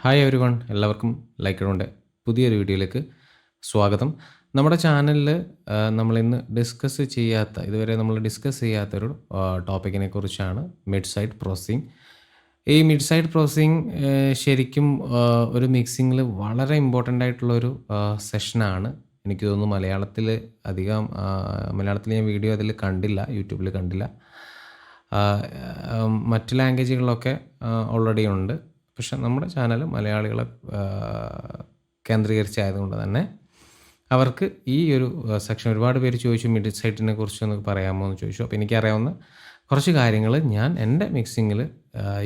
Hi every one, എല്ലാവർക്കും ലൈക്കറുണ്ട് പുതിയൊരു വീഡിയോയിലേക്ക് സ്വാഗതം. നമ്മുടെ ചാനലിൽ നമ്മളിന്ന് ഇതുവരെ നമ്മൾ ഡിസ്കസ് ചെയ്യാത്തൊരു ടോപ്പിക്കിനെ കുറിച്ചാണ് മിഡ് സൈഡ് പ്രോസസ്സിംഗ്. ഈ മിഡ് സൈഡ് പ്രോസസ്സിംഗ് ശരിക്കും ഒരു മിക്സിങ്ങിൽ വളരെ ഇമ്പോർട്ടൻ്റ് ആയിട്ടുള്ളൊരു സെഷനാണ്. എനിക്ക് തോന്നുന്നു മലയാളത്തിൽ ഞാൻ വീഡിയോ അതിൽ കണ്ടില്ല, യൂട്യൂബിൽ കണ്ടില്ല. മറ്റ് ലാംഗ്വേജുകളിലൊക്കെ ഓൾറെഡി ഉണ്ട്. പക്ഷെ നമ്മുടെ ചാനൽ മലയാളികളെ കേന്ദ്രീകരിച്ചായതുകൊണ്ട് തന്നെ അവർക്ക് ഈ ഒരു സെക്ഷൻ ഒരുപാട് പേര് ചോദിച്ചു, മിഡ് സൈറ്റിനെ കുറിച്ചൊന്ന് പറയാമോ എന്ന് ചോദിച്ചു. അപ്പോൾ എനിക്കറിയാവുന്ന കുറച്ച് കാര്യങ്ങൾ ഞാൻ എൻ്റെ മിക്സിങ്ങിൽ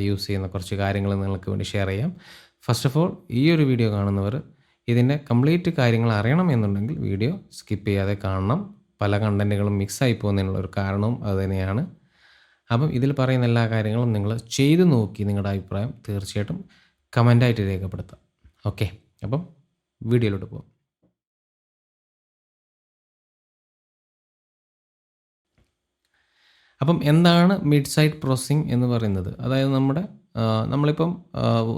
യൂസ് ചെയ്യുന്ന കുറച്ച് കാര്യങ്ങൾ നിങ്ങൾക്ക് വേണ്ടി ഷെയർ ചെയ്യാം. ഫസ്റ്റ് ഓഫ് ഓൾ, ഈ ഒരു വീഡിയോ കാണുന്നവർ ഇതിൻ്റെ കംപ്ലീറ്റ് കാര്യങ്ങൾ അറിയണമെന്നുണ്ടെങ്കിൽ വീഡിയോ സ്കിപ്പ് ചെയ്യാതെ കാണണം. പല കണ്ടൻറ്റുകളും മിക്സായി പോകുന്നതിനുള്ളൊരു കാരണവും അതുതന്നെയാണ്. അപ്പം ഇതിൽ പറയുന്ന എല്ലാ കാര്യങ്ങളും നിങ്ങൾ ചെയ്തു നോക്കി നിങ്ങളുടെ അഭിപ്രായം തീർച്ചയായിട്ടും കമൻ്റായിട്ട് രേഖപ്പെടുത്താം. ഓക്കെ, അപ്പം വീഡിയോയിലോട്ട് പോകാം. അപ്പം എന്താണ് മിഡ് സൈഡ് പ്രോസസ്സിംഗ് എന്ന് പറയുന്നത്? അതായത് നമ്മളിപ്പം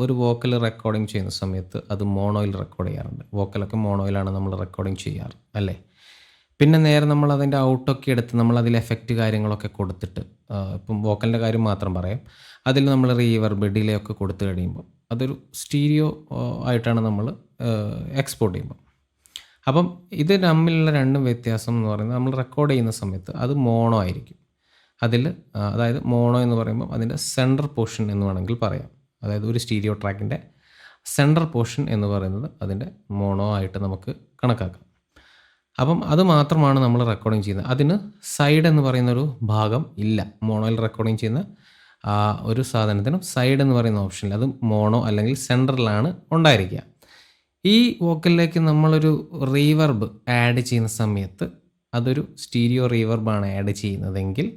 ഒരു വോക്കൽ റെക്കോർഡിങ് ചെയ്യുന്ന സമയത്ത് അത് മോണോയിൽ റെക്കോർഡ് ചെയ്യാറുണ്ട്. വോക്കലൊക്കെ മോണോയിലാണ് നമ്മൾ റെക്കോർഡിങ് ചെയ്യാറ്, അല്ലേ? പിന്നെ നേരെ നമ്മൾ അതിൻ്റെ ഔട്ടൊക്കെ എടുത്ത് നമ്മളതിൽ എഫക്റ്റ് കാര്യങ്ങളൊക്കെ കൊടുത്തിട്ട്, ഇപ്പം വോക്കലിൻ്റെ കാര്യം മാത്രം പറയാം, അതിൽ നമ്മൾ റീവർബ് ഡിലേ ഒക്കെ കൊടുത്തു കഴിയുമ്പോൾ അതൊരു സ്റ്റീരിയോ ആയിട്ടാണ് നമ്മൾ എക്സ്പോർട്ട് ചെയ്യുമ്പോൾ. അപ്പം ഇത് തമ്മിലുള്ള രണ്ടും വ്യത്യാസം എന്ന് പറയുന്നത്, നമ്മൾ റെക്കോർഡ് ചെയ്യുന്ന സമയത്ത് അത് മോണോ ആയിരിക്കും. അതായത് മോണോ എന്ന് പറയുമ്പോൾ അതിൻ്റെ സെൻട്രൽ പോർഷൻ എന്ന് വേണമെങ്കിൽ പറയാം. അതായത് ഒരു സ്റ്റീരിയോ ട്രാക്കിൻ്റെ സെൻട്രൽ പോർഷൻ എന്ന് പറയുന്നത് അതിൻ്റെ മോണോ ആയിട്ട് നമുക്ക് കണക്കാക്കാം. അപ്പം അത് മാത്രമാണ് നമ്മൾ റെക്കോർഡിങ് ചെയ്യുന്നത്. അതിന് സൈഡ് എന്ന് പറയുന്നൊരു ഭാഗം ഇല്ല. മോണോയിൽ റെക്കോർഡിങ് ചെയ്യുന്ന ഒരു സാധനത്തിനും സൈഡ് എന്ന് പറയുന്ന ഓപ്ഷനിൽ അത് മോണോ അല്ലെങ്കിൽ സെൻട്രലാണ് ഉണ്ടായിരിക്കുക. ഈ വോക്കലിലേക്ക് നമ്മളൊരു റീവർബ് ആഡ് ചെയ്യുന്ന സമയത്ത് അതൊരു സ്റ്റീരിയോ റീവർബാണ് ആഡ് ചെയ്യുന്നതെങ്കിൽ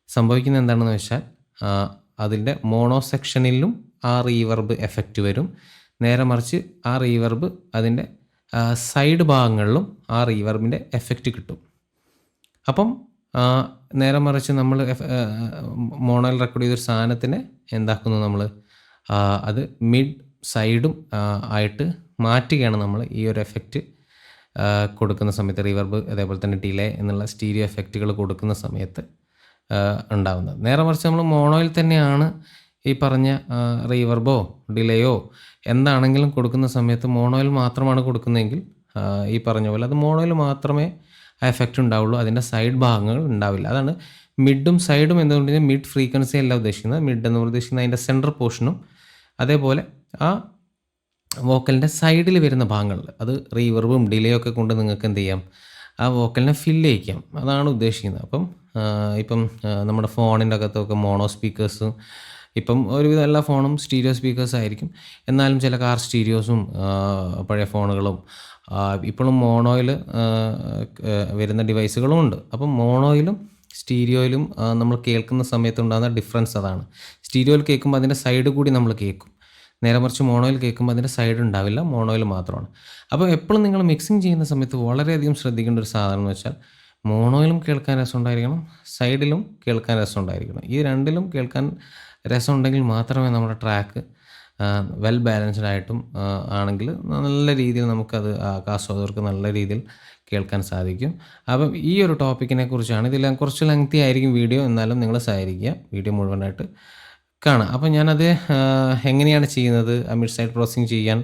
സംഭവിക്കുന്നത് എന്താണെന്ന് വെച്ചാൽ, അതിൻ്റെ മോണോ സെക്ഷനിലും ആ റീവർബ് എഫക്റ്റ് വരും. നേരെ മറിച്ച് ആ റീവർബ് അതിൻ്റെ സൈഡ് ഭാഗങ്ങളിലും ആ റീവർബിൻ്റെ എഫക്റ്റ് കിട്ടും. അപ്പം നേരെ മറിച്ച് നമ്മൾ മോണോയിൽ റെക്കോർഡ് ചെയ്തൊരു സാധനത്തിനെ എന്താക്കുന്നു, നമ്മൾ അത് മിഡ് സൈഡും ആയിട്ട് മാറ്റുകയാണ് നമ്മൾ ഈ ഒരു എഫക്റ്റ് കൊടുക്കുന്ന സമയത്ത്. റീവർബ് അതേപോലെ തന്നെ ഡിലേ എന്നുള്ള സ്റ്റീരിയോ എഫക്റ്റുകൾ കൊടുക്കുന്ന സമയത്ത് ഉണ്ടാകുന്നത്. നേരെ മറിച്ച് നമ്മൾ മോണോയിൽ തന്നെയാണ് ഈ പറഞ്ഞ റീവർബോ ഡിലേയോ എന്താണെങ്കിലും കൊടുക്കുന്ന സമയത്ത് മോണോയിൽ മാത്രമാണ് കൊടുക്കുന്നതെങ്കിൽ ഈ പറഞ്ഞ പോലെ അത് മോണോയിൽ മാത്രമേ ആ എഫക്റ്റ് ഉണ്ടാവുള്ളൂ, അതിൻ്റെ സൈഡ് ഭാഗങ്ങൾ ഉണ്ടാവില്ല. അതാണ് മിഡും സൈഡും എന്തുകൊണ്ട് മിഡ് ഫ്രീക്വൻസി അല്ല ഉദ്ദേശിക്കുന്നത്. മിഡ് എന്ന് ഉദ്ദേശിക്കുന്നത് അതിൻ്റെ സെൻട്രൽ പോർഷനും അതേപോലെ ആ വോക്കലിൻ്റെ സൈഡിൽ വരുന്ന ഭാഗങ്ങളിൽ അത് റീവർബും ഡിലേ ഒക്കെ കൊണ്ട് നിങ്ങൾക്ക് എന്ത് ചെയ്യാം, ആ വോക്കലിനെ ഫില്ല് ചെയ്യിക്കാം. അതാണ് ഉദ്ദേശിക്കുന്നത്. അപ്പം ഇപ്പം നമ്മുടെ ഫോണിൻ്റെ അകത്തൊക്കെ മോണോ സ്പീക്കേഴ്സും, ഇപ്പം ഒരുവിധം എല്ലാ ഫോണും സ്റ്റീരിയോ സ്പീക്കേഴ്സ് ആയിരിക്കും. എന്നാലും ചില കാർ സ്റ്റീരിയോസും പഴയ ഫോണുകളും ഇപ്പോഴും മോണോയിൽ വരുന്ന ഡിവൈസുകളും ഉണ്ട്. അപ്പം മോണോയിലും സ്റ്റീരിയോയിലും നമ്മൾ കേൾക്കുന്ന സമയത്തുണ്ടാകുന്ന ഡിഫറൻസ് അതാണ്. സ്റ്റീരിയോയിൽ കേൾക്കുമ്പോൾ അതിൻ്റെ സൈഡ് കൂടി നമ്മൾ കേൾക്കും. നേരെ മറിച്ച് മോണോയിൽ കേൾക്കുമ്പോൾ അതിൻ്റെ സൈഡ് ഉണ്ടാവില്ല, മോണോയിൽ മാത്രമാണ്. അപ്പോൾ എപ്പോഴും നിങ്ങൾ മിക്സിങ് ചെയ്യുന്ന സമയത്ത് വളരെയധികം ശ്രദ്ധിക്കേണ്ട ഒരു സാധനം എന്ന് വെച്ചാൽ, മോണോയിലും കേൾക്കാൻ രസമുണ്ടായിരിക്കണം, സൈഡിലും കേൾക്കാൻ രസമുണ്ടായിരിക്കണം. ഈ രണ്ടിലും കേൾക്കാൻ രസമുണ്ടെങ്കിൽ മാത്രമേ നമ്മുടെ ട്രാക്ക് വെൽ ബാലൻസ്ഡ് ആയിട്ടും ആണെങ്കിൽ നല്ല രീതിയിൽ നമുക്കത് ആസ്വാദകർക്ക് നല്ല രീതിയിൽ കേൾക്കാൻ സാധിക്കും. അപ്പം ഈ ഒരു ടോപ്പിക്കിനെ കുറിച്ചാണ്. ഇതിൽ കുറച്ച് ലെങ്തി ആയിരിക്കും വീഡിയോ, എന്നാലും നിങ്ങൾ സഹകരിക്കുക, വീഡിയോ മുഴുവനായിട്ട് കാണാം. അപ്പം ഞാനത് എങ്ങനെയാണ് ചെയ്യുന്നത്, മിഡ് സൈഡ് പ്രോസസ്സിംഗ് ചെയ്യാൻ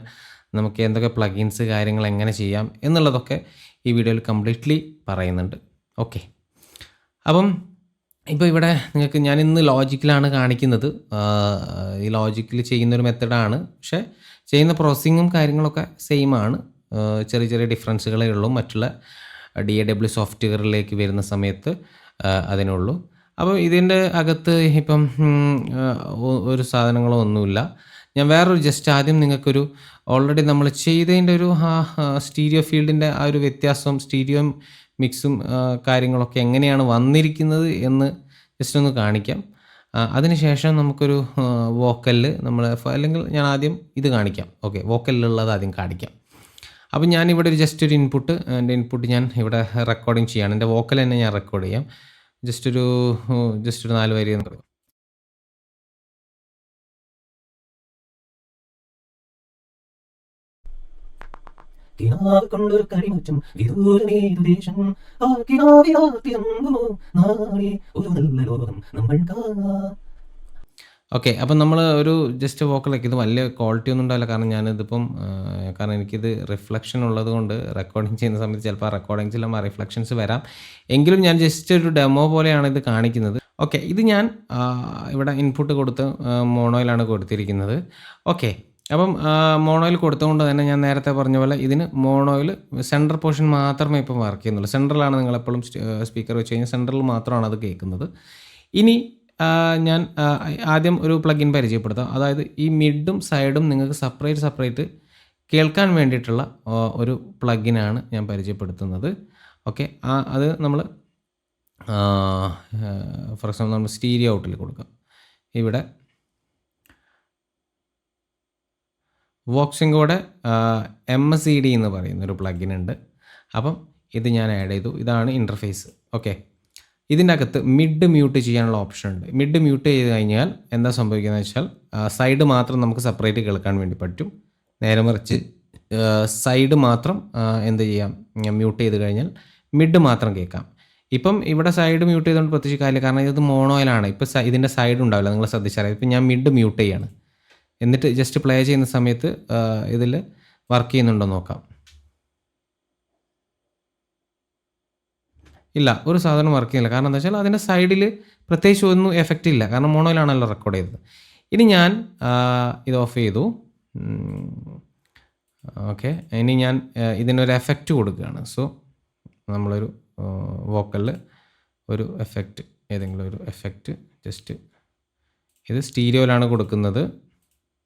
നമുക്ക് എന്തൊക്കെ പ്ലഗിൻസ് കാര്യങ്ങൾ എങ്ങനെ ചെയ്യാം എന്നുള്ളതൊക്കെ ഈ വീഡിയോയിൽ കംപ്ലീറ്റ്ലി പറയുന്നുണ്ട്. ഓക്കെ, അപ്പം ഇപ്പോൾ ഇവിടെ നിങ്ങൾക്ക് ഞാനിന്ന് ലോജിക്കിലാണ് കാണിക്കുന്നത്. ഈ ലോജിക്കിൽ ചെയ്യുന്നൊരു മെത്തഡാണ്, പക്ഷേ ചെയ്യുന്ന പ്രോസസ്സിങ്ങും കാര്യങ്ങളൊക്കെ സെയിം ആണ്. ചെറിയ ചെറിയ ഡിഫറൻസുകളേ ഉള്ളൂ മറ്റുള്ള DAW സോഫ്റ്റ്വെയറിലേക്ക് വരുന്ന സമയത്ത് അതിനുള്ളൂ. അപ്പോൾ ഇതിൻ്റെ അകത്ത് ഇപ്പം ഒരു സാധനങ്ങളോ ഒന്നുമില്ല. ഞാൻ ജസ്റ്റ് ആദ്യം നിങ്ങൾക്കൊരു ഓൾറെഡി നമ്മൾ ചെയ്തതിൻ്റെ ഒരു സ്റ്റീരിയോ ഫീൽഡിൻ്റെ ആ ഒരു വ്യത്യാസം, സ്റ്റീരിയോ മിക്സും കാര്യങ്ങളൊക്കെ എങ്ങനെയാണ് വന്നിരിക്കുന്നത് എന്ന് ജസ്റ്റ് ഒന്ന് കാണിക്കാം. അതിനുശേഷം നമുക്കൊരു വോക്കലിൽ അല്ലെങ്കിൽ ഞാൻ ആദ്യം ഇത് കാണിക്കാം. ഓക്കെ, വോക്കലിലുള്ളത് ആദ്യം കാണിക്കാം. അപ്പം ഞാനിവിടെ ജസ്റ്റ് ഒരു എൻ്റെ ഇൻപുട്ട് ഞാൻ ഇവിടെ റെക്കോർഡിങ് ചെയ്യാണ്. എൻ്റെ വോക്കൽ തന്നെ ഞാൻ റെക്കോർഡ് ചെയ്യാം. ജസ്റ്റ് ഒരു 4 വരി എന്ന് പറയും. കിനാവ് കൊണ്ടൊരു കരിമുറ്റം വിദൂരമേതു ദേശം ആ കിനാവിലാത്തിയമ്പുമോ നാളെ ഒരു നല്ല ലോകം നമ്മൾ കാണാം. ഓക്കെ. അപ്പം നമ്മൾ ഒരു ജസ്റ്റ് വോക്കലൊക്കെ ഇത് വലിയ ക്വാളിറ്റി ഒന്നും ഉണ്ടാവില്ല. കാരണം ഞാനിതിപ്പം കാരണം എനിക്കിത് റിഫ്ലക്ഷൻ ഉള്ളത് കൊണ്ട് റെക്കോർഡിങ് ചെയ്യുന്ന സമയത്ത് ചിലപ്പോൾ ആ റെക്കോർഡിങ്സിലും ആ റിഫ്ലക്ഷൻസ് വരാം. എങ്കിലും ഞാൻ ജസ്റ്റ് ഒരു ഡെമോ പോലെയാണ് ഇത് കാണിക്കുന്നത്. ഓക്കെ. ഇത് ഞാൻ ഇവിടെ ഇൻപുട്ട് കൊടുത്ത് മോണോയിലാണ് കൊടുത്തിരിക്കുന്നത്. ഓക്കെ. അപ്പം മോണോയിൽ കൊടുത്തുകൊണ്ട് തന്നെ ഞാൻ നേരത്തെ പറഞ്ഞ പോലെ ഇതിന് മോണോയിൽ സെൻട്രൽ പോർഷൻ മാത്രമേ ഇപ്പം വർക്ക് ചെയ്യുന്നുള്ളൂ. സെൻട്രലാണ് നിങ്ങളെപ്പോഴും സ്പീക്കർ വെച്ച് കഴിഞ്ഞാൽ സെൻട്രൽ മാത്രമാണ് അത് കേൾക്കുന്നത്. ഇനി ഞാൻ ആദ്യം ഒരു പ്ലഗിൻ പരിചയപ്പെടുത്താം. അതായത് ഈ മിഡും സൈഡും നിങ്ങൾക്ക് സെപ്പറേറ്റ് കേൾക്കാൻ വേണ്ടിയിട്ടുള്ള ഒരു പ്ലഗിനാണ് ഞാൻ പരിചയപ്പെടുത്തുന്നത്. ഓക്കെ. അത് നമ്മൾ ഫോർ എക്സാമ്പിൾ നമ്മൾ സ്റ്റീരിയോ ഔട്ടിൽ കൊടുക്കാം. ഇവിടെ വോക്സിംഗോടെ MCD എന്ന് പറയുന്നൊരു പ്ലഗിൻ ഉണ്ട്. അപ്പം ഇത് ഞാൻ ആഡ് ചെയ്തു. ഇതാണ് ഇൻ്റർഫേസ്. ഓക്കെ. ഇതിൻ്റെ അകത്ത് മിഡ് മ്യൂട്ട് ചെയ്യാനുള്ള ഓപ്ഷൻ ഉണ്ട്. മിഡ് മ്യൂട്ട് ചെയ്ത് കഴിഞ്ഞാൽ എന്താ സംഭവിക്കുന്നത് വെച്ചാൽ സൈഡ് മാത്രം നമുക്ക് സെപ്പറേറ്റ് കേൾക്കാൻ വേണ്ടി പറ്റും. നേരെ മറിച്ച് സൈഡ് മാത്രം എന്ത് ചെയ്യാം, മ്യൂട്ട് ചെയ്ത് കഴിഞ്ഞാൽ മിഡ് മാത്രം കേൾക്കാം. ഇപ്പം ഇവിടെ സൈഡ് മ്യൂട്ട് ചെയ്തുകൊണ്ട് പ്രത്യേകിച്ച് കാര്യമില്ല, കാരണം ഇത് മോണോയിലാണ്. ഇപ്പം ഇതിൻ്റെ സൈഡ് ഉണ്ടാവില്ല, നിങ്ങൾ ശ്രദ്ധിച്ചറിയാം. ഇപ്പം ഞാൻ മിഡ് മ്യൂട്ട് ചെയ്യാണ്. എന്നിട്ട് ജസ്റ്റ് പ്ലേ ചെയ്യുന്ന സമയത്ത് ഇതിൽ വർക്ക് ചെയ്യുന്നുണ്ടോ നോക്കാം. ഇല്ല, ഒരു സാധനം വർക്ക് ചെയ്യുന്നില്ല. കാരണം എന്താ വെച്ചാൽ അതിൻ്റെ സൈഡിൽ പ്രത്യേകിച്ച് ഒന്നും എഫക്റ്റ് ഇല്ല, കാരണം മോണോയിലാണല്ലോ റെക്കോർഡ് ചെയ്തത്. ഇനി ഞാൻ ഇത് ഓഫ് ചെയ്തു. ഓക്കെ. ഇനി ഞാൻ ഇതിനൊരു എഫക്റ്റ് കൊടുക്കുകയാണ്. സോ നമ്മളൊരു വോക്കലിൽ ഒരു എഫക്റ്റ്, ഏതെങ്കിലും ഒരു എഫക്റ്റ് ജസ്റ്റ്, ഇത് സ്റ്റീരിയോയിലാണ് കൊടുക്കുന്നത്.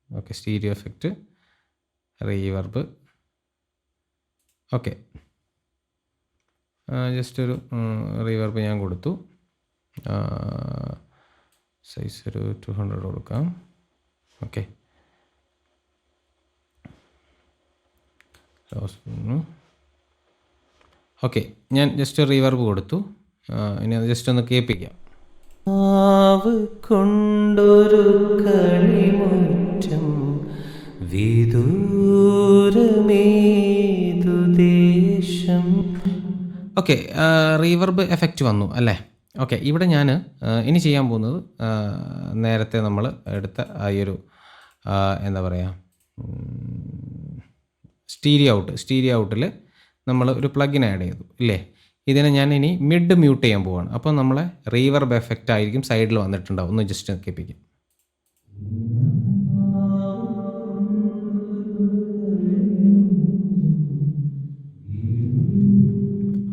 Okay. Stereo effect, reverb. Okay. Just ഒരു റീവർബ് ഞാൻ കൊടുത്തു. സൈസ് ഒരു 200 കൊടുക്കാം. ഓക്കെ. ഓക്കെ. ഞാൻ ജസ്റ്റ് റീവർബ് കൊടുത്തു. ഇനി അത് ജസ്റ്റ് ഒന്ന് കേൾപ്പിക്കാം. കൊണ്ടൊരു കളിമുറ്റം വിദൂരമേതു ദേശം. ഓക്കെ. റീവർബ് എഫക്റ്റ് വന്നു അല്ലേ? ഓക്കെ. ഇവിടെ ഞാൻ ഇനി ചെയ്യാൻ പോകുന്നത് നേരത്തെ നമ്മൾ എടുത്ത ഈ ഒരു എന്താ പറയുക, സ്റ്റീരിയോ ഔട്ടിൽ നമ്മൾ ഒരു പ്ലഗിൻ ആഡ് ചെയ്തു ഇല്ലേ? ഇതിനെ ഞാൻ ഇനി മിഡ് മ്യൂട്ട് ചെയ്യാൻ പോവാണ്. അപ്പോൾ നമ്മളെ റീവർബ് എഫക്റ്റ് ആയിരിക്കും സൈഡിൽ വന്നിട്ടുണ്ടാവും. ഒന്ന് ജസ്റ്റ് കേൾപ്പിക്കാം.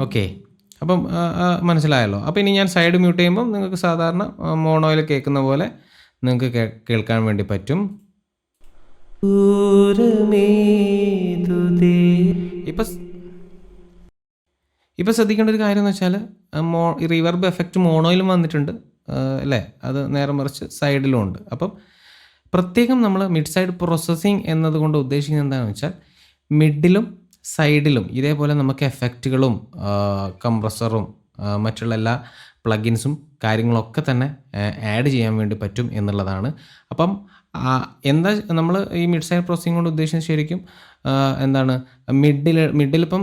ഓക്കെ. അപ്പം മനസ്സിലായല്ലോ. അപ്പോൾ ഇനി ഞാൻ സൈഡ് മ്യൂട്ട് ചെയ്യുമ്പം നിങ്ങൾക്ക് സാധാരണ മോണോയിൽ കേൾക്കുന്ന പോലെ നിങ്ങൾക്ക് കേൾക്കാൻ വേണ്ടി പറ്റും. ഇപ്പം ശ്രദ്ധിക്കേണ്ട ഒരു കാര്യം എന്ന് വെച്ചാൽ റീവർബ് എഫക്റ്റ് മോണോയിലും വന്നിട്ടുണ്ട് അല്ലേ? അത് നേരെ മറിച്ച് സൈഡിലും ഉണ്ട്. അപ്പം പ്രത്യേകം നമ്മൾ മിഡ് സൈഡ് പ്രോസസ്സിങ് എന്നതുകൊണ്ട് ഉദ്ദേശിക്കുന്നത് എന്താണെന്ന് വെച്ചാൽ മിഡിലും സൈഡിലും ഇതേപോലെ നമുക്ക് എഫക്റ്റുകളും കംപ്രസറും മറ്റുള്ള എല്ലാ പ്ലഗിൻസും കാര്യങ്ങളൊക്കെ തന്നെ ആഡ് ചെയ്യാൻ വേണ്ടി പറ്റും എന്നുള്ളതാണ്. അപ്പം എന്താ നമ്മൾ ഈ മിഡ് സൈഡ് പ്രോസസ്സിങ് കൊണ്ട് ഉദ്ദേശിക്കുന്നത് ശരിക്കും എന്താണ്, മിഡിലിപ്പം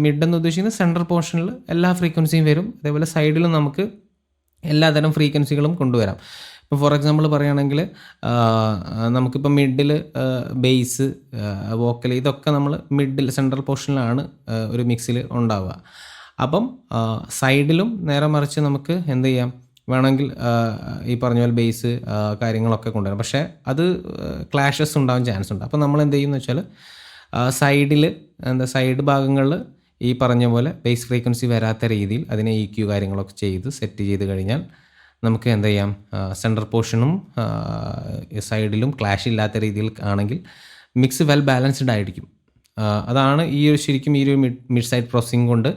മിഡ് എന്ന് ഉദ്ദേശിക്കുന്നത് സെൻട്രൽ പോർഷനിൽ എല്ലാ ഫ്രീക്വൻസിയും വരും. അതേപോലെ സൈഡിലും നമുക്ക് എല്ലാതരം ഫ്രീക്വൻസികളും കൊണ്ടുവരാം. ഇപ്പോൾ ഫോർ എക്സാമ്പിൾ പറയുകയാണെങ്കിൽ നമുക്കിപ്പോൾ മിഡിൽ ബേസ്, വോക്കൽ ഇതൊക്കെ നമ്മൾ മിഡിൽ സെൻട്രൽ പോർഷനിലാണ് ഒരു മിക്സിൽ ഉണ്ടാവുക. അപ്പം സൈഡിലും നേരെ മറിച്ച് നമുക്ക് എന്ത് ചെയ്യാം, വേണമെങ്കിൽ ഈ പറഞ്ഞ പോലെ ബേസ് കാര്യങ്ങളൊക്കെ കൊണ്ടുവരാം. പക്ഷേ അത് ക്ലാഷസ് ഉണ്ടാവാൻ ചാൻസ് ഉണ്ട്. അപ്പോൾ നമ്മൾ എന്ത് ചെയ്യുമെന്ന് വെച്ചാൽ സൈഡിൽ സൈഡ് ഭാഗങ്ങളിൽ ഈ പറഞ്ഞ പോലെ ബേസ് ഫ്രീക്വൻസി വരാത്ത രീതിയിൽ അതിനെ EQ കാര്യങ്ങളൊക്കെ ചെയ്ത് സെറ്റ് ചെയ്ത് കഴിഞ്ഞാൽ നമുക്ക് എന്ത് ചെയ്യാം, സെൻട്രൽ പോർഷനും സൈഡിലും ക്ലാഷ് ഇല്ലാത്ത രീതിയിൽ ആണെങ്കിൽ മിക്സ് വെൽ ബാലൻസ്ഡ് ആയിരിക്കും. അതാണ് ശരിക്കും ഈ ഒരു മിഡ് സൈഡ് പ്രോസസ്സിംഗ് കൊണ്ട്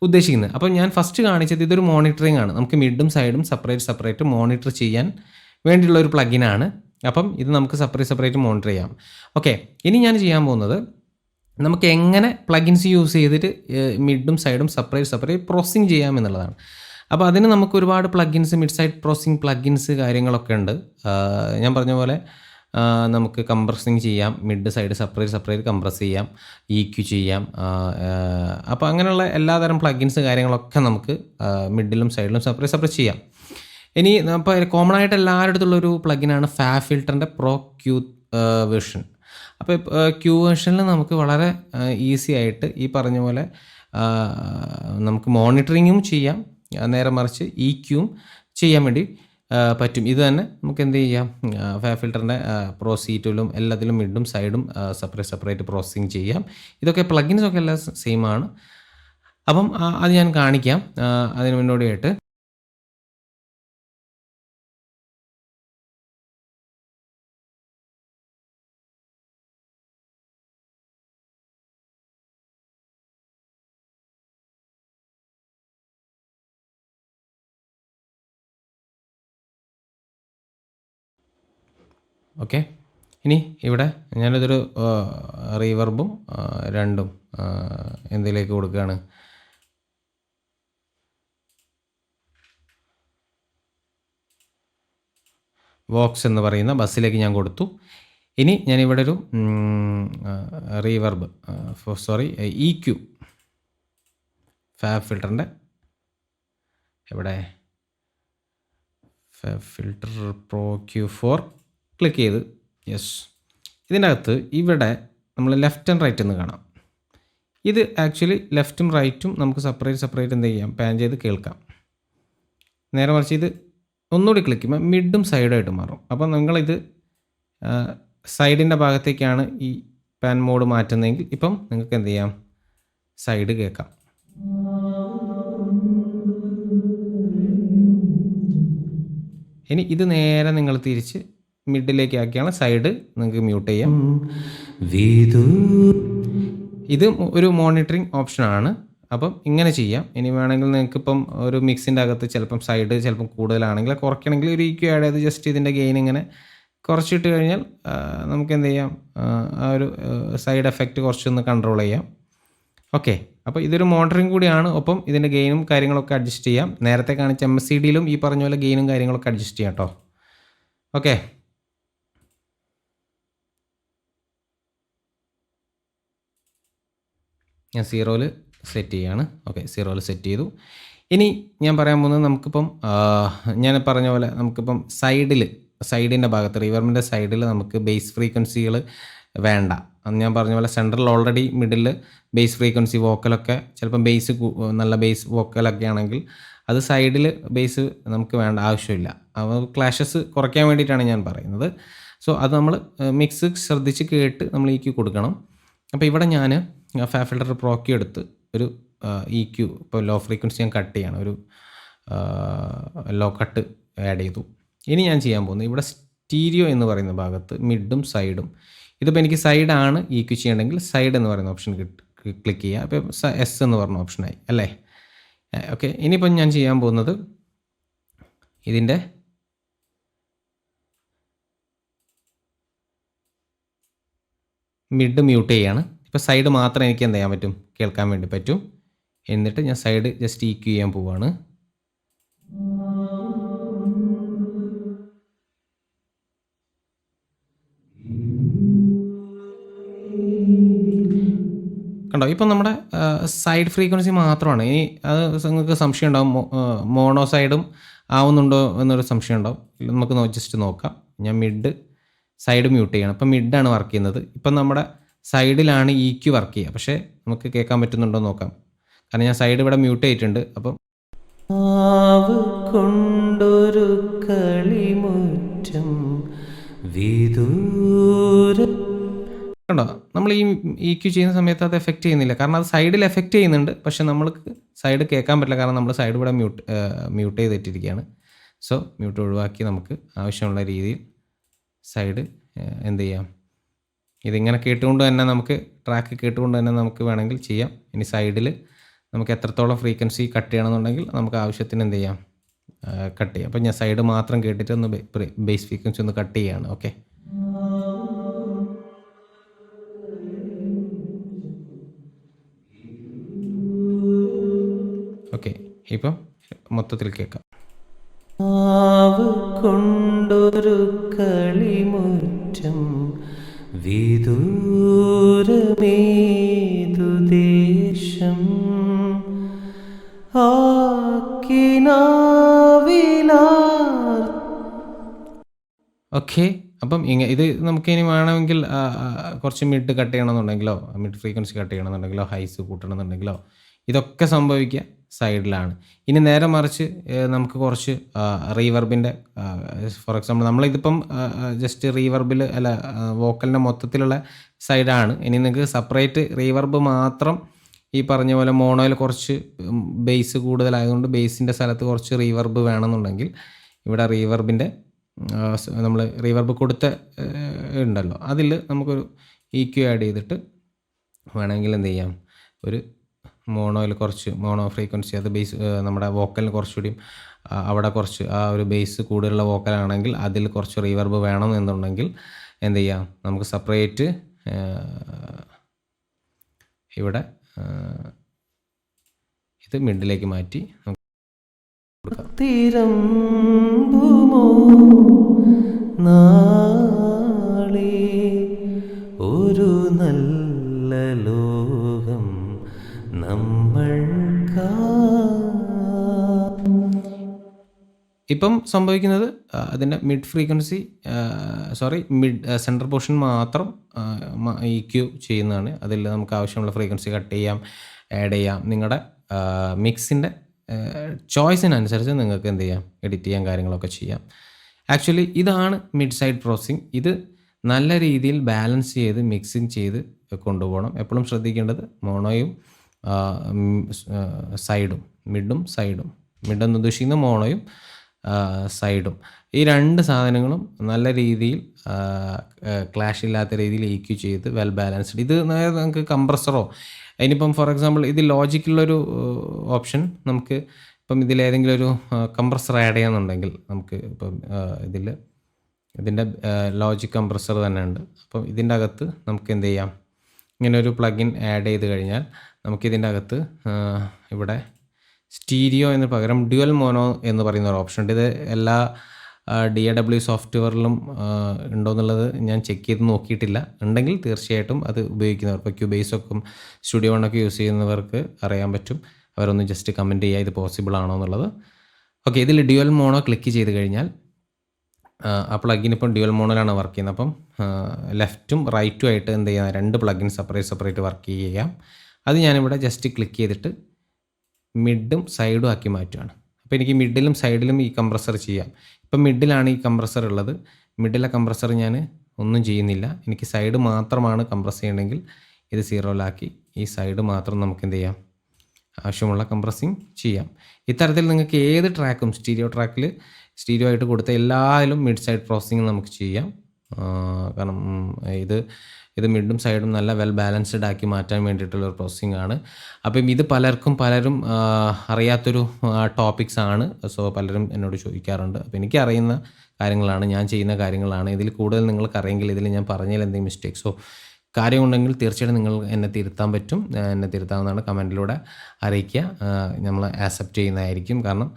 ഉദ്ദേശിക്കുന്നത്. അപ്പോൾ ഞാൻ ഫസ്റ്റ് കാണിച്ചത് ഇതൊരു മോണിറ്ററിംഗ് ആണ്. നമുക്ക് മിഡും സൈഡും സെപ്പറേറ്റ് മോണിറ്റർ ചെയ്യാൻ വേണ്ടിയുള്ള ഒരു പ്ലഗിനാണ്. അപ്പം ഇത് നമുക്ക് സെപ്പറേറ്റ് മോണിറ്റർ ചെയ്യാം. ഓക്കെ. ഇനി ഞാൻ ചെയ്യാൻ പോകുന്നത് നമുക്ക് എങ്ങനെ പ്ലഗിൻസ് യൂസ് ചെയ്തിട്ട് മിഡും സൈഡും സെപ്പറേറ്റ് പ്രോസസ്സിംഗ് ചെയ്യാം എന്നുള്ളതാണ്. അപ്പോൾ അതിന് നമുക്ക് ഒരുപാട് plugins, mid side processing plugins കാര്യങ്ങളൊക്കെ ഉണ്ട്. ഞാൻ പറഞ്ഞ പോലെ നമുക്ക് കംപ്രസിങ് ചെയ്യാം, മിഡ് സൈഡ് സെപ്പറേറ്റ് കംപ്രസ് ചെയ്യാം, EQ ചെയ്യാം. അപ്പോൾ അങ്ങനെയുള്ള എല്ലാതരം പ്ലഗിൻസ് കാര്യങ്ങളൊക്കെ നമുക്ക് മിഡിലും സൈഡിലും സെപ്പറേറ്റ് ചെയ്യാം. ഇനി ഇപ്പോൾ കോമൺ ആയിട്ട് എല്ലാവരുടെ അടുത്തുള്ളൊരു പ്ലഗിനാണ് ഫിൽറ്ററിൻ്റെ പ്രോ ക്യൂ വേർഷൻ. അപ്പോൾ ക്യൂ വേർഷനിൽ നമുക്ക് വളരെ ഈസി ആയിട്ട് ഈ പറഞ്ഞ പോലെ നമുക്ക് മോണിറ്ററിങ്ങും ചെയ്യാം, നേരെ മറിച്ച് EQയും ചെയ്യാൻ വേണ്ടി പറ്റും. ഇത് തന്നെ നമുക്ക് എന്ത് ചെയ്യാം, ഫിൽറ്ററിൻ്റെ പ്രോ C2ലും എല്ലാത്തിലും മിഡും സൈഡും സെപ്പറേറ്റ് പ്രോസസ്സിങ് ചെയ്യാം. ഇതൊക്കെ പ്ലഗിൻസൊക്കെ എല്ലാം സെയിം ആണ്. അപ്പം അത് ഞാൻ കാണിക്കാം അതിന് മുന്നോടിയായിട്ട്. ഓക്കെ, ഇനി ഇവിടെ ഞാനിതൊരു റീവർബും രണ്ടും എന്തിലേക്ക് കൊടുക്കുകയാണ്, വോക്സ് എന്ന് പറയുന്ന ബസ്സിലേക്ക് ഞാൻ കൊടുത്തു. ഇനി ഞാനിവിടെ ഒരു റീവർബ് EQ ഫിൽറ്ററിൻ്റെ ഇവിടെ ഫിൽറ്റർ പ്രോ Q4 ക്ലിക്ക് ചെയ്ത് യെസ്. ഇതിൻ്റെ അകത്ത് ഇവിടെ നമ്മൾ ലെഫ്റ്റ് ആൻഡ് റൈറ്റ് എന്ന് കാണാം. ഇത് ആക്ച്വലി ലെഫ്റ്റും റൈറ്റും നമുക്ക് സെപ്പറേറ്റ് എന്ത് ചെയ്യാം, പാൻ ചെയ്ത് കേൾക്കാം. നേരെ മറിച്ച് ഇത് ഒന്നുകൂടി ക്ലിക്ക് ചെയ്യുമ്പോൾ മിഡും സൈഡായിട്ട് മാറും. അപ്പോൾ നിങ്ങളിത് സൈഡിൻ്റെ ഭാഗത്തേക്കാണ് ഈ പാൻ മോഡ് മാറ്റുന്നതെങ്കിൽ ഇപ്പം നിങ്ങൾക്ക് എന്ത് ചെയ്യാം, സൈഡ് കേൾക്കാം. ഇനി ഇത് നേരെ നിങ്ങൾ തിരിച്ച് മിഡിലേക്ക് ആക്കിയാണ് സൈഡ് നിങ്ങൾക്ക് മ്യൂട്ട് ചെയ്യാം. ഇത് ഒരു മോണിറ്ററിങ് ഓപ്ഷനാണ്. അപ്പം ഇങ്ങനെ ചെയ്യാം. ഇനി വേണമെങ്കിൽ നിങ്ങൾക്കിപ്പം ഒരു മിക്സിൻ്റെ അകത്ത് ചിലപ്പം സൈഡ് ചിലപ്പം കൂടുതലാണെങ്കിൽ കുറയ്ക്കണമെങ്കിൽ ഒരു EQ ആഡ് ചെയ്ത് ജസ്റ്റ് ഇതിൻ്റെ ഗെയിൻ ഇങ്ങനെ കുറച്ചിട്ട് കഴിഞ്ഞാൽ നമുക്ക് എന്ത് ചെയ്യാം, ആ ഒരു സൈഡ് എഫക്റ്റ് കുറച്ചൊന്ന് കൺട്രോൾ ചെയ്യാം. ഓക്കെ, അപ്പോൾ ഇതൊരു മോണിറ്ററിങ് കൂടിയാണ്. ഒപ്പം ഇതിൻ്റെ ഗെയിനും കാര്യങ്ങളൊക്കെ അഡ്ജസ്റ്റ് ചെയ്യാം. നേരത്തെ കാണിച്ച MSCDയിലും ഈ പറഞ്ഞ പോലെ ഗെയിനും കാര്യങ്ങളൊക്കെ അഡ്ജസ്റ്റ് ചെയ്യാം കേട്ടോ. ഓക്കെ, ഞാൻ 0ൽ സെറ്റ് ചെയ്യാണ്. ഓക്കെ, 0ൽ സെറ്റ് ചെയ്തു. ഇനി ഞാൻ പറയാൻ പോകുന്നത് നമുക്കിപ്പം ഞാൻ പറഞ്ഞ പോലെ നമുക്കിപ്പം സൈഡിൻ്റെ ഭാഗത്ത് റിവർബിൻ്റെ സൈഡിൽ നമുക്ക് ബേസ് ഫ്രീക്വൻസികൾ വേണ്ട. അന്ന് ഞാൻ പറഞ്ഞ പോലെ central already middle bass frequency വോക്കലൊക്കെ ചിലപ്പം നല്ല ബേസ് വോക്കലൊക്കെ ആണെങ്കിൽ അത് സൈഡിൽ ബേസ് നമുക്ക് വേണ്ട, ആവശ്യമില്ല. ക്ലാഷസ് കുറയ്ക്കാൻ വേണ്ടിയിട്ടാണ് ഞാൻ പറയുന്നത്. സോ അത് നമ്മൾ മിക്സ് ശ്രദ്ധിച്ച് കേട്ട് നമ്മൾ EQ കൊടുക്കണം. അപ്പോൾ ഇവിടെ ഞാൻ ഫിൽറ്റർ പ്രോ Q എടുത്ത് ഒരു EQ ഇപ്പോൾ ലോ ഫ്രീക്വൻസി ഞാൻ കട്ട് ചെയ്യണം, ഒരു ലോ കട്ട് ആഡ് ചെയ്തു. ഇനി ഞാൻ ചെയ്യാൻ പോകുന്നത് ഇവിടെ സ്റ്റീരിയോ എന്ന് പറയുന്ന ഭാഗത്ത് മിഡും സൈഡും, ഇതിപ്പോൾ എനിക്ക് സൈഡാണ് EQ ചെയ്യണമെങ്കിൽ സൈഡ് എന്ന് പറയുന്ന ഓപ്ഷൻ ക്ലിക്ക് ചെയ്യുക. അപ്പോൾ S എന്ന് പറഞ്ഞ ഓപ്ഷനായി അല്ലേ. ഓക്കെ, ഇനിയിപ്പം ഞാൻ ചെയ്യാൻ പോകുന്നത് ഇതിൻ്റെ മിഡ് മ്യൂട്ട് ചെയ്യാണ്. ഇപ്പോൾ സൈഡ് മാത്രം എനിക്ക് എന്ത് ചെയ്യാൻ പറ്റും, കേൾക്കാൻ വേണ്ടി പറ്റും. എന്നിട്ട് ഞാൻ സൈഡ് ജസ്റ്റ് EQ ചെയ്യാൻ പോവുകയാണ്. കണ്ടോ, ഇപ്പം നമ്മുടെ സൈഡ് ഫ്രീക്വൻസി മാത്രമാണ്. ഇനി അത് നിങ്ങൾക്ക് സംശയം ഉണ്ടാവും, മോണോ സൈഡും ആവുന്നുണ്ടോ എന്നൊരു സംശയം ഉണ്ടാവും. നമുക്ക് ജസ്റ്റ് നോക്കാം. ഞാൻ മിഡ് സൈഡ് മ്യൂട്ട് ചെയ്യണം. ഇപ്പം മിഡാണ് വർക്ക് ചെയ്യുന്നത്. ഇപ്പം നമ്മുടെ സൈഡിലാണ് EQ വർക്ക് ചെയ്യുക. പക്ഷേ നമുക്ക് കേൾക്കാൻ പറ്റുന്നുണ്ടോ നോക്കാം. കാരണം ഞാൻ സൈഡ് ഇവിടെ മ്യൂട്ട് ചെയ്തിട്ടുണ്ട്. അപ്പം കൊണ്ടൊരു കളിമുറ്റം കണ്ടോ, നമ്മൾ ഈ EQ ചെയ്യുന്ന സമയത്ത് അത് എഫക്റ്റ് ചെയ്യുന്നില്ല. കാരണം അത് സൈഡിൽ എഫക്റ്റ് ചെയ്യുന്നുണ്ട്, പക്ഷെ നമ്മൾക്ക് സൈഡ് കേൾക്കാൻ പറ്റില്ല. കാരണം നമ്മൾ സൈഡ് ഇവിടെ മ്യൂട്ട് ചെയ്തിട്ടിരിക്കുകയാണ്. സോ മ്യൂട്ട് ഒഴിവാക്കി നമുക്ക് ആവശ്യമുള്ള രീതിയിൽ സൈഡ് എന്ത് ചെയ്യാം, ഇതിങ്ങനെ കേട്ടുകൊണ്ട് തന്നെ നമുക്ക് ട്രാക്ക് കേട്ടുകൊണ്ട് തന്നെ നമുക്ക് വേണമെങ്കിൽ ചെയ്യാം. ഇനി സൈഡിൽ നമുക്ക് എത്രത്തോളം ഫ്രീക്വൻസി കട്ട് ചെയ്യണമെന്നുണ്ടെങ്കിൽ നമുക്ക് ആവശ്യത്തിന് എന്ത് ചെയ്യാം, കട്ട് ചെയ്യാം. അപ്പോൾ ഞാൻ സൈഡ് മാത്രം കേട്ടിട്ട് ഒന്ന് ബേസ് ഫ്രീക്വൻസി ഒന്ന് കട്ട് ചെയ്യുകയാണ്. ഓക്കെ, ഓക്കെ, ഇപ്പം മൊത്തത്തിൽ കേൾക്കാം. ആവ് കൊണ്ടൊരു കളിമുറ്റം വിദൂരമേതു ദേശം ഓക്കെ. അപ്പം ഇത് നമുക്ക് ഇനി വേണമെങ്കിൽ കുറച്ച് മിഡ് കട്ട് ചെയ്യണമെന്നുണ്ടെങ്കിലോ മിഡ് ഫ്രീക്വൻസി കട്ട് ചെയ്യണമെന്നുണ്ടെങ്കിലോ ഹൈസ് കൂട്ടണമെന്നുണ്ടെങ്കിലോ ഇതൊക്കെ സംഭവിക്കുക സൈഡിലാണ്. ഇനി നേരെ മറിച്ച് നമുക്ക് കുറച്ച് റീവർബിൻ്റെ ഫോർ എക്സാമ്പിൾ നമ്മളിതിപ്പം ജസ്റ്റ് റീവർബിൽ അല്ല വോക്കലിൻ്റെ മൊത്തത്തിലുള്ള സൈഡാണ്. ഇനി നിങ്ങൾക്ക് സെപ്പറേറ്റ് റീവർബ് മാത്രം ഈ പറഞ്ഞ പോലെ മോണോയിൽ കുറച്ച് ബേസ് കൂടുതലായതുകൊണ്ട് ബേസിൻ്റെ സ്ഥലത്ത് കുറച്ച് റീവർബ് വേണമെന്നുണ്ടെങ്കിൽ ഇവിടെ റീവർബിൻ്റെ നമ്മൾ റീവർബ് കൊടുത്ത ഉണ്ടല്ലോ അതിൽ നമുക്കൊരു EQ ആഡ് ചെയ്തിട്ട് വേണമെങ്കിൽ എന്ത് ചെയ്യാം, ഒരു മോണോയിൽ കുറച്ച് മോണോ ഫ്രീക്വൻസി അത് ബേസ് നമ്മുടെ വോക്കലിന് കുറച്ചുകൂടിയും അവിടെ കുറച്ച് ആ ഒരു ബേസ് കൂടുതലുള്ള വോക്കലാണെങ്കിൽ അതിൽ കുറച്ച് റീവർബ് വേണം എന്നുണ്ടെങ്കിൽ എന്ത് ചെയ്യാം, നമുക്ക് സെപ്പറേറ്റ് ഇവിടെ ഇത് മിഡിലേക്ക് മാറ്റി കൊടുക്കാം. തിരമ്പുമോ നാളെ ഒരു നല്ല ലോകം നമ്മൾക്കാ. ഇപ്പം സംഭവിക്കുന്നത് അതിൻ്റെ mid frequency mid central portion മാത്രം EQ ചെയ്യുന്നതാണ്. അതിൽ നമുക്ക് ആവശ്യമുള്ള ഫ്രീക്വൻസി കട്ട് ചെയ്യാം, ആഡ് ചെയ്യാം. നിങ്ങളുടെ മിക്സിൻ്റെ ചോയ്സിനനുസരിച്ച് നിങ്ങൾക്ക് എന്ത് ചെയ്യാം, എഡിറ്റ് ചെയ്യാൻ കാര്യങ്ങളൊക്കെ ചെയ്യാം. ആക്ച്വലി ഇതാണ് മിഡ് സൈഡ് പ്രോസസ്സിങ്. ഇത് നല്ല രീതിയിൽ ബാലൻസ് ചെയ്ത് മിക്സിങ് ചെയ്ത് കൊണ്ടുപോകണം. എപ്പോഴും ശ്രദ്ധിക്കേണ്ടത് മോണോയും സൈഡും, മിഡും സൈഡും, മിഡെന്ന് ഉദ്ദേശിക്കുന്ന മോണോയും സൈഡും, ഈ രണ്ട് സാധനങ്ങളും നല്ല രീതിയിൽ ക്ലാഷ് ഇല്ലാത്ത രീതിയിൽ EQ ചെയ്ത് വെൽ ബാലൻസ്ഡ്. ഇത് നമുക്ക് കംപ്രസറോ ഇനിയിപ്പം ഫോർ എക്സാമ്പിൾ ഇത് ലോജിക്കുള്ളൊരു ഓപ്ഷൻ, നമുക്ക് ഇപ്പം ഇതിലേതെങ്കിലും ഒരു കംപ്രസർ ആഡ് ചെയ്യാന്നുണ്ടെങ്കിൽ നമുക്ക് ഇപ്പം ഇതിൻ്റെ ലോജിക് കംപ്രസർ തന്നെ ഉണ്ട്. അപ്പം ഇതിൻ്റെ അകത്ത് നമുക്ക് എന്ത് ചെയ്യാം, ഇങ്ങനെ ഒരു പ്ലഗിൻ ആഡ് ചെയ്ത് കഴിഞ്ഞാൽ നമുക്കിതിൻ്റെ അകത്ത് ഇവിടെ സ്റ്റീരിയോ എന്ന് പകരം ഡ്യുവൽ മോണോ എന്ന് പറയുന്ന ഒരു ഓപ്ഷൻ ഉണ്ട്. ഇത് എല്ലാ DAW സോഫ്റ്റ്വെയറിലും ഉണ്ടോ എന്നുള്ളത് ഞാൻ ചെക്ക് ചെയ്ത് നോക്കിയിട്ടില്ല. ഉണ്ടെങ്കിൽ തീർച്ചയായിട്ടും അത് ഉപയോഗിക്കുന്നവർ, ഇപ്പോൾ ക്യൂബേസൊക്കെ സ്റ്റുഡിയോ വണ്ണൊക്കെ യൂസ് ചെയ്യുന്നവർക്ക് അറിയാൻ പറ്റും. അവരൊന്ന് ജസ്റ്റ് കമൻറ്റ് ചെയ്യുക ഇത് പോസിബിൾ ആണോ എന്നുള്ളത്. ഓക്കെ, ഇതിൽ ഡ്യുവൽ മോണോ ക്ലിക്ക് ചെയ്ത് കഴിഞ്ഞാൽ ആ പ്ലഗിൻ ഇപ്പം ഡ്യുവൽ മോണോയിലാണ് വർക്ക് ചെയ്യുന്നത്. അപ്പം ലെഫ്റ്റും റൈറ്റും ആയിട്ട് എന്ത് ചെയ്യാം, രണ്ട് പ്ലഗിൻ സെപ്പറേറ്റ് വർക്ക് ചെയ്യാം. അത് ഞാനിവിടെ ജസ്റ്റ് ക്ലിക്ക് ചെയ്തിട്ട് മിഡും സൈഡും ആക്കി മാറ്റുകയാണ്. അപ്പോൾ എനിക്ക് മിഡിലും സൈഡിലും ഈ കംപ്രസർ ചെയ്യാം. ഇപ്പം മിഡിലാണ് ഈ കംപ്രസർ ഉള്ളത്. മിഡിലെ കംപ്രസർ ഞാൻ ഒന്നും ചെയ്യുന്നില്ല. എനിക്ക് സൈഡ് മാത്രമാണ് കംപ്രസ് ചെയ്യണമെങ്കിൽ ഇത് 0-ലാക്കി ഈ സൈഡ് മാത്രം നമുക്ക് എന്ത് ചെയ്യാം, ആവശ്യമുള്ള കംപ്രസിങ് ചെയ്യാം. ഇത്തരത്തിൽ നിങ്ങൾക്ക് ഏത് ട്രാക്കും സ്റ്റീരിയോ ആയിട്ട് കൊടുത്ത എല്ലാത്തിലും മിഡ് സൈഡ് പ്രോസസ്സിങ് നമുക്ക് ചെയ്യാം. കാരണം ഇത് മിഡും സൈഡും നല്ല വെൽ ബാലൻസ്ഡ് ആക്കി മാറ്റാൻ വേണ്ടിയിട്ടുള്ളൊരു പ്രോസസ്സിംഗ് ആണ്. അപ്പം ഇത് പലരും അറിയാത്തൊരു ടോപ്പിക്സ് ആണ്. സോ പലരും എന്നോട് ചോദിക്കാറുണ്ട്. അപ്പോൾ എനിക്ക് അറിയുന്ന കാര്യങ്ങളാണ്, ഞാൻ ചെയ്യുന്ന കാര്യങ്ങളാണ്. ഇതിൽ കൂടുതൽ നിങ്ങൾക്ക് അറിയെങ്കിൽ ഇതിൽ ഞാൻ പറഞ്ഞതിൽ എന്തെങ്കിലും മിസ്റ്റേക്സോ കാര്യമുണ്ടെങ്കിൽ തീർച്ചയായിട്ടും നിങ്ങൾ എന്നെ തിരുത്താൻ പറ്റും. എന്നെ തിരുത്താവുന്നതാണ്, കമൻറ്റിലൂടെ അറിയിക്കുക. നമ്മൾ ആക്സെപ്റ്റ് ചെയ്യുന്നതായിരിക്കും. കാരണം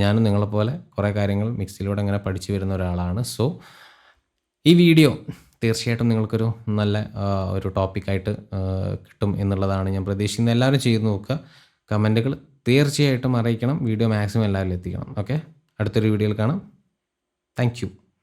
ഞാനും നിങ്ങളെപ്പോലെ കുറേ കാര്യങ്ങൾ മിക്സിലൂടെ അങ്ങനെ പഠിച്ചു വരുന്ന ഒരാളാണ്. സോ ഈ വീഡിയോ തീർച്ചയായിട്ടും നിങ്ങൾക്കൊരു നല്ല ഒരു ടോപ്പിക്കായിട്ട് കിട്ടും എന്നുള്ളതാണ് ഞാൻ പ്രതീക്ഷിക്കുന്നത്. എല്ലാവരും ചെയ്ത് നോക്കുക. കമൻറ്റുകൾ തീർച്ചയായിട്ടും അറിയിക്കണം. വീഡിയോ മാക്സിമം എല്ലാവരിലും എത്തിക്കണം. ഓക്കെ, അടുത്തൊരു വീഡിയോയിൽ കാണാം. Thank you.